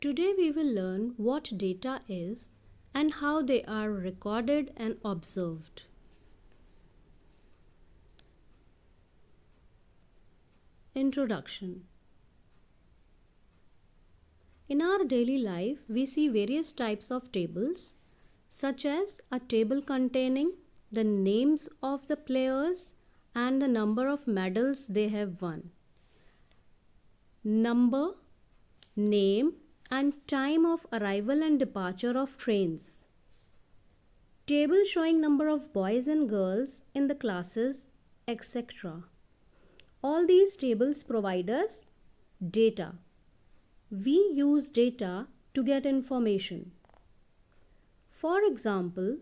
Today we will learn what data is and how they are recorded and observed. Introduction. In our daily life, we see various types of tables, such as a table containing the names of the players and the number of medals they have won. Number, name, and time of arrival and departure of trains. Table showing number of boys and girls in the classes, etc. All these tables provide us data. We use data to get information. For example,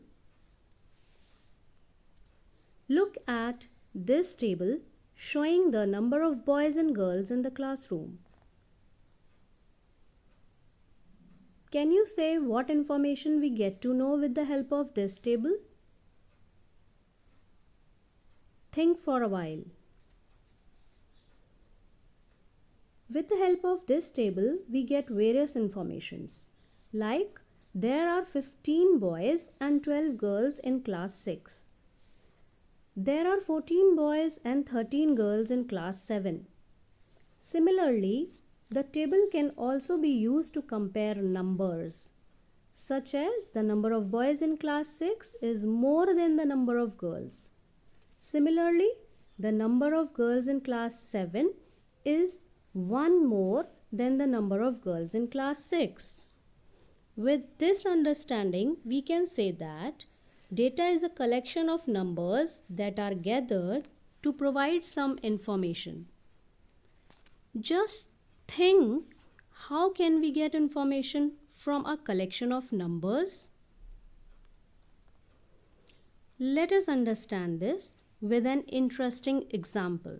look at this table showing the number of boys and girls in the classroom. Can you say what information we get to know with the help of this table? Think for a while. With the help of this table, we get various informations, like there are 15 boys and 12 girls in class 6. There are 14 boys and 13 girls in class 7. Similarly, the table can also be used to compare numbers, such as the number of boys in class 6 is more than the number of girls. Similarly, the number of girls in class 7 is one more than the number of girls in class 6. With this understanding, we can say that data is a collection of numbers that are gathered to provide some information. Just think, how can we get information from a collection of numbers? Let us understand this with an interesting example.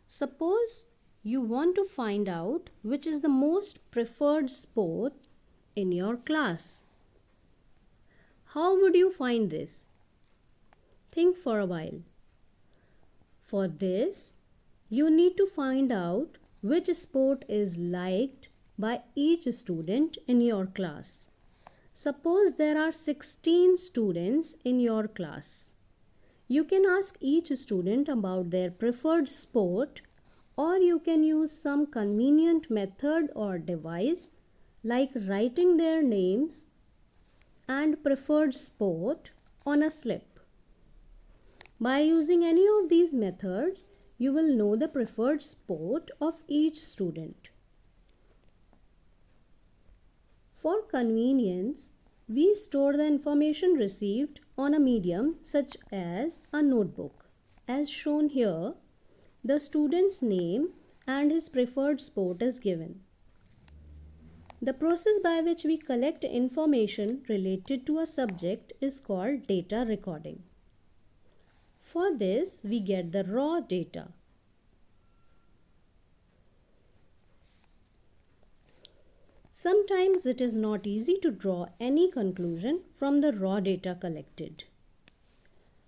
Suppose you want to find out which is the most preferred sport in your class. How would you find this? Think for a while. For this, you need to find out which sport is liked by each student in your class. Suppose there are 16 students in your class. You can ask each student about their preferred sport, or you can use some convenient method or device like writing their names and preferred sport on a slip. By using any of these methods, you will know the preferred sport of each student. For convenience, we store the information received on a medium such as a notebook. As shown here, the student's name and his preferred sport is given. The process by which we collect information related to a subject is called data recording. For this, we get the raw data. Sometimes it is not easy to draw any conclusion from the raw data collected.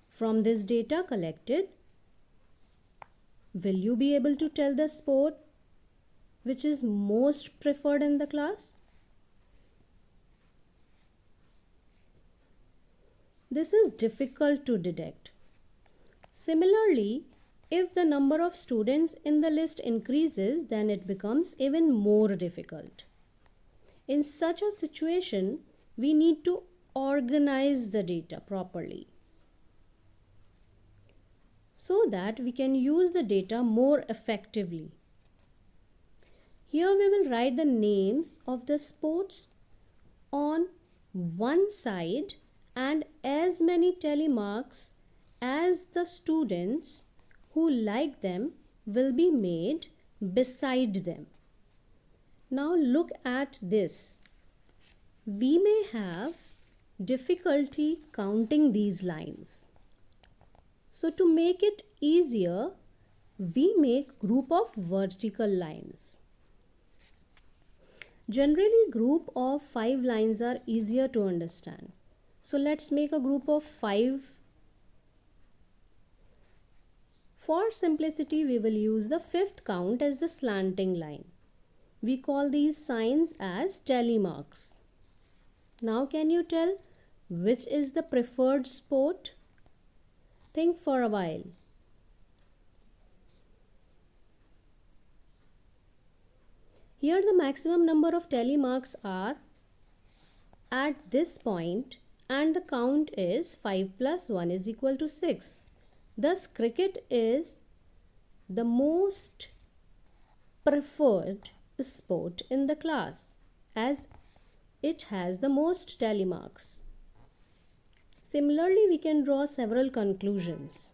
From this data collected, will you be able to tell the sport which is most preferred in the class? This is difficult to detect. Similarly, if the number of students in the list increases, then it becomes even more difficult. In such a situation, we need to organize the data properly so that we can use the data more effectively. Here we will write the names of the sports on one side and as many tally marks as the students who like them will be made beside them. Now look at this. We may have difficulty counting these lines. So to make it easier, we make group of vertical lines. Generally, group of 5 lines are easier to understand. So let's make a group of 5. For simplicity, we will use the 5th count as the slanting line. We call these signs as tally marks. Now can you tell which is the preferred sport? Think for a while. Here the maximum number of tally marks are at this point and the count is 5 plus 1 is equal to 6. Thus cricket is the most preferred sport in the class as it has the most tally marks. Similarly, we can draw several conclusions.